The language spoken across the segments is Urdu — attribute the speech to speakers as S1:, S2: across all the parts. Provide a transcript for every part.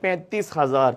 S1: 35,000,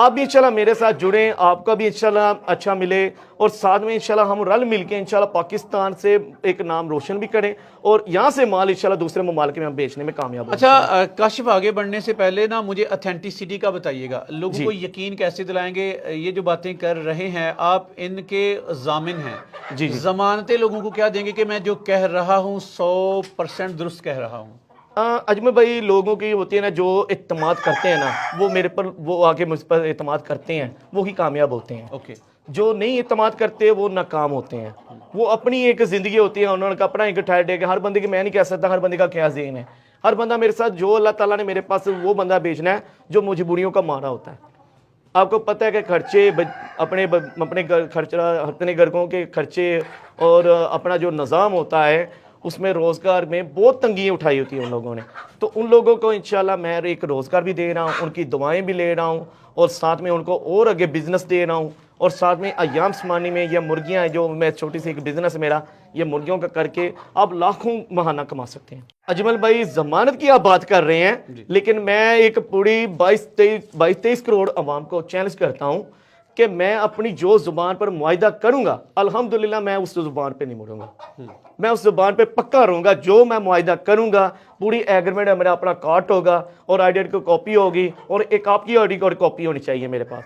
S1: آپ بھی انشاءاللہ میرے ساتھ جڑیں, آپ کا بھی انشاءاللہ اچھا ملے, اور ساتھ میں انشاءاللہ ہم رل مل کے انشاءاللہ پاکستان سے ایک نام روشن بھی کریں, اور یہاں سے مال انشاءاللہ دوسرے ممالک میں ہم بیچنے میں کامیاب ہوں.
S2: اچھا کاشف, آگے بڑھنے سے پہلے نا مجھے اتھینٹسٹی کا بتائیے گا, لوگوں کو یقین کیسے دلائیں گے؟ یہ جو باتیں کر رہے ہیں آپ ان کے ضامن ہیں,
S1: جی
S2: ضمانتیں لوگوں کو کیا دیں گے کہ میں جو کہہ رہا ہوں 100% درست کہہ رہا ہوں؟
S1: اجمل بھائی, لوگوں کی ہوتی ہے نا جو اعتماد کرتے ہیں نا, وہ میرے پر, وہ آگے مجھ پر اعتماد کرتے ہیں, وہی کامیاب ہوتے ہیں.
S2: اوکے.
S1: جو نہیں اعتماد کرتے وہ ناکام ہوتے ہیں. وہ اپنی ایک زندگی ہوتی ہے, انہوں نے اپنا ایک ٹھہر کہ ہر بندے کی, میں نہیں کہہ سکتا ہر بندے کا کیا ذہن ہے. ہر بندہ میرے ساتھ, جو اللہ تعالیٰ نے میرے پاس وہ بندہ بھیجنا ہے جو مجبوریوں کا مارا ہوتا ہے. آپ کو پتہ ہے کہ خرچے اپنے خرچہ, اپنے گھروں کے خرچے اور اپنا جو نظام ہوتا ہے اس میں روزگار میں بہت تنگیاں اٹھائی ہوتی ہیں ان لوگوں نے. تو ان لوگوں کو انشاءاللہ میں ایک روزگار بھی دے رہا ہوں, ان کی دعائیں بھی لے رہا ہوں, اور ساتھ میں ان کو اور آگے بزنس دے رہا ہوں. اور ساتھ میں ایام سمانی میں یہ مرغیاں ہیں, جو میں چھوٹی سی ایک بزنس ہے میرا, یہ مرغیوں کا کر کے آپ لاکھوں ماہانہ کما سکتے ہیں. اجمل بھائی, ضمانت کی آپ بات کر رہے ہیں, لیکن میں ایک پوری 22-23 کروڑ عوام کو چیلنج کرتا ہوں کہ میں اپنی جو زبان پر معاہدہ کروں گا, الحمدللہ میں اس زبان پہ نہیں مڑوں گا. میں اس زبان پہ پکا رہوں گا. جو میں معاہدہ کروں گا, پوری ایگریمنٹ ہے, میرا اپنا کارٹ ہوگا اور آئی ڈی کی کاپی ہوگی, اور ایک آپ کی آئی ڈی کی کاپی ہونی چاہیے میرے پاس,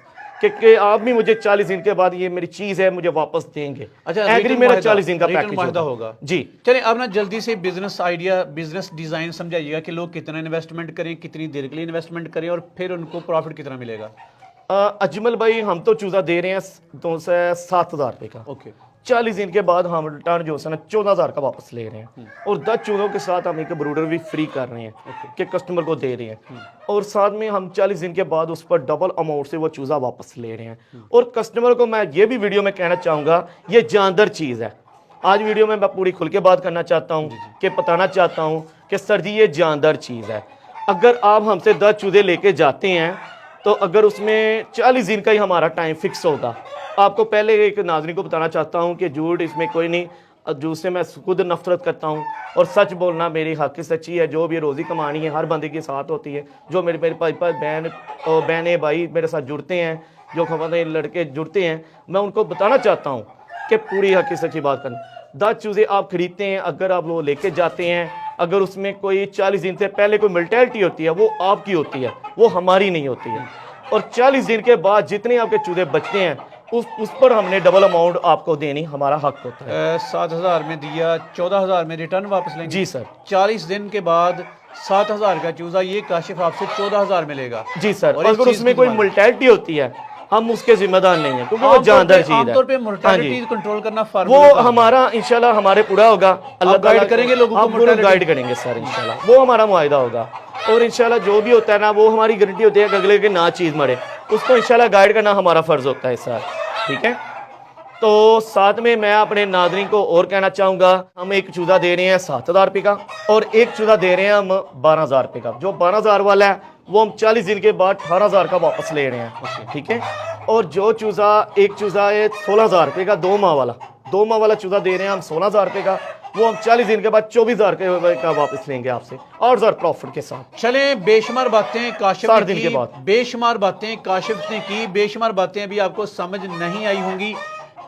S1: کہ آپ بھی مجھے 40 دن کے بعد یہ میری چیز ہے مجھے واپس دیں گے.
S2: اچھا,
S1: ایگری میرا 40 دن کا پیکیج
S2: معاہدہ ہوگا.
S1: جی
S2: چلیں اب نا جلدی سے بزنس آئیڈیا, بزنس ڈیزائن سمجھائیے گا کہ لوگ کتنا انویسٹمنٹ کریں, کتنی دیر کے لیے انویسٹمنٹ کریں, اور پھر ان کو پروفٹ کتنا ملے گا.
S1: اجمل بھائی, ہم تو چوزہ دے رہے ہیں 7,000 روپے کا.
S2: اوکے.
S1: 40 دن کے بعد ہم ریٹرن جو ہے نا 14,000 کا واپس لے رہے ہیں, اور 10 چوزوں کے ساتھ ہم ایک بروڈر بھی فری کر رہے ہیں کہ کسٹمر کو دے رہے ہیں, اور ساتھ میں ہم 40 دن کے بعد اس پر ڈبل اماؤنٹ سے وہ چوزہ واپس لے رہے ہیں. اور کسٹمر کو میں یہ بھی ویڈیو میں کہنا چاہوں گا, یہ جاندار چیز ہے. آج ویڈیو میں پوری کھل کے بات کرنا چاہتا ہوں کہ بتانا چاہتا ہوں کہ سر جی یہ جاندار چیز ہے. اگر آپ ہم سے 10 چوزے لے کے جاتے ہیں تو اگر اس میں 40 دن کا ہی ہمارا ٹائم فکس ہوگا. آپ کو پہلے ایک ناظرین کو بتانا چاہتا ہوں کہ جھوٹ اس میں کوئی نہیں, جھوٹ سے میں خود نفرت کرتا ہوں, اور سچ بولنا میری حق سچی ہے. جو بھی روزی کمانی ہے ہر بندے کے ساتھ ہوتی ہے. جو میرے بہنیں بھائی میرے ساتھ جڑتے ہیں, جو خواتین لڑکے جڑتے ہیں, میں ان کو بتانا چاہتا ہوں کہ پوری حق سچی بات کرنا. 10 چوزیں آپ خریدتے ہیں, اگر آپ وہ لے کے جاتے ہیں, اگر اس میں کوئی 40 دن سے پہلے کوئی ملٹیلٹی ہوتی ہے وہ آپ کی ہوتی ہے, وہ ہماری نہیں ہوتی ہے. اور 40 دن کے بعد جتنے آپ کے چوزے بچتے ہیں اس پر ہم نے ڈبل اماؤنٹ آپ کو دینی ہمارا حق ہوتا ہے.
S2: 7,000 میں دیا, 14,000 میں ریٹرن واپس لیں گے.
S1: جی سر.
S2: 40 دن کے بعد 7,000 کا چوزہ, یہ کاشف آپ سے 14,000 ملے گا.
S1: جی سر. اور اگر اس میں کوئی ملٹیلٹی ہوتی ہے ہم اس کے ذمہ دار نہیں ہیں, کیونکہ وہ جاندار چیز ہے.
S2: عام طور پہ مورٹیلٹی کنٹرول کرنا
S1: وہ ہمارا انشاءاللہ ہمارے پورا ہوگا. اللہ
S2: گائیڈ کریں گے لوگوں کو,
S1: گائیڈ کریں گے سر انشاءاللہ. وہ ہمارا معاہدہ ہوگا, اور انشاءاللہ جو بھی ہوتا ہے نا وہ ہماری گارنٹی ہوتی ہے کہ اگلے کے نہ چیز مرے, اس کو انشاءاللہ گائیڈ کرنا ہمارا فرض ہوتا ہے سر. ٹھیک ہے. تو ساتھ میں اپنے ناظرین کو اور کہنا چاہوں گا, ہم ایک چوزہ دے رہے ہیں 7,000 روپے کا, اور ایک چوزہ دے رہے ہیں ہم 12,000 روپے کا. جو 12,000 والا ہے وہ ہم 40 دن کے بعد 18,000 کا واپس لے رہے ہیں. ٹھیک ہے. اور جو چوزہ, ایک چوزہ ہے 16,000 روپے کا 2 ماہ والا چوزہ دے رہے ہیں ہم 16,000 روپے کا, وہ ہم 40 دن کے بعد 24,000 کا واپس لیں گے آپ سے 8,000 پروفٹ کے ساتھ.
S2: چلیں, بے شمار باتیں کاشف
S1: 60
S2: نے
S1: دن
S2: کی,
S1: کے بعد
S2: بے شمار باتیں کاشف نے کی, بے شمار باتیں ابھی آپ کو سمجھ نہیں آئی ہوں گی.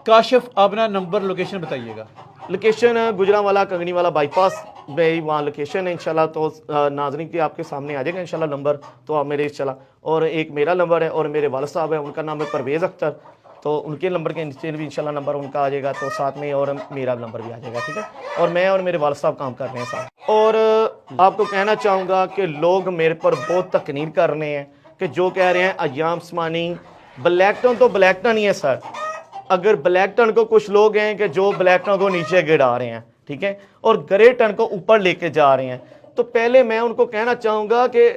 S2: کاشف اپنا نمبر لوکیشن بتائیے گا.
S1: لوکیشن گجرانوالا کنگنی والا بائی پاس میں وہاں لوکیشن ہے انشاءاللہ. تو ناظرین کے آپ کے سامنے آ جائے گا انشاءاللہ نمبر, تو آپ میرے انشاءاللہ, اور ایک میرا نمبر ہے, اور میرے والد صاحب ہیں ان کا نام ہے پرویز اختر, تو ان کے نمبر کے نیچے بھی انشاءاللہ نمبر ان کا آ جائے گا, تو ساتھ میں اور میرا نمبر بھی آ جائے گا. ٹھیک ہے. اور میں اور میرے والد صاحب کام کر رہے ہیں ساتھ. اور آپ کو کہنا چاہوں گا کہ لوگ میرے پر بہت تقریر کر رہے ہیں کہ جو کہہ رہے ہیں ایام سمانی بلیک ٹن, تو بلیک ٹن ہی ہے سر. اگر بلیک ٹن کو کچھ لوگ ہیں کہ جو بلیک ٹن کو نیچے گڑا رہے ہیں, ٹھیک ہے, اور گرے ٹن کو اوپر لے کے جا رہے ہیں, تو پہلے میں ان کو کہنا چاہوں گا کہ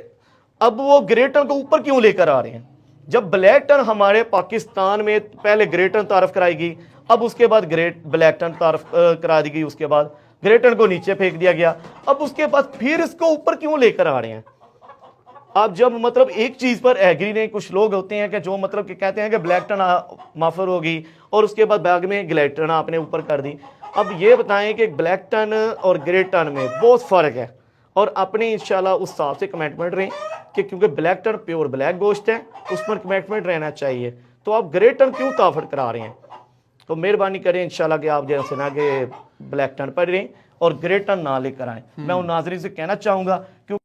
S1: اب وہ گرے ٹن کو اوپر کیوں لے کر آ رہے ہیں. جب بلیک ٹن ہمارے پاکستان میں پہلے گرے ٹن تعارف کرائی گئی, اب اس کے بعد بلیک ٹن تعارف کرا دی گئی, اس کے بعد گرے ٹن کو نیچے پھینک دیا گیا, اب اس کے بعد پھر اس کو اوپر کیوں لے کر آ رہے ہیں. آپ جب مطلب ایک چیز پر ایگری نہیں, کچھ لوگ ہوتے ہیں کہ جو مطلب کہ کہتے ہیں کہ بلیک ٹن مافر ہوگی اور اس کے بعد بیگ میں گلیک ٹن آپ نے اوپر کر دی. اب یہ بتائیں کہ بلیک ٹن اور گرے ٹن میں بہت فرق ہے, اور اپنے انشاءاللہ اس حساب سے کمٹمنٹ رہیں کہ کیونکہ بلیک ٹن پیور بلیک گوشت ہے اس پر کمٹمنٹ رہنا چاہیے, تو آپ گرے ٹن کیوں تافر کرا رہے ہیں؟ تو مہربانی کریں انشاءاللہ کہ آپ جیسے نا کہ بلیک ٹن پر رہیں اور گرے ٹن نہ لے کر آئیں. میں ان ناظرین سے کہنا چاہوں گا کیونکہ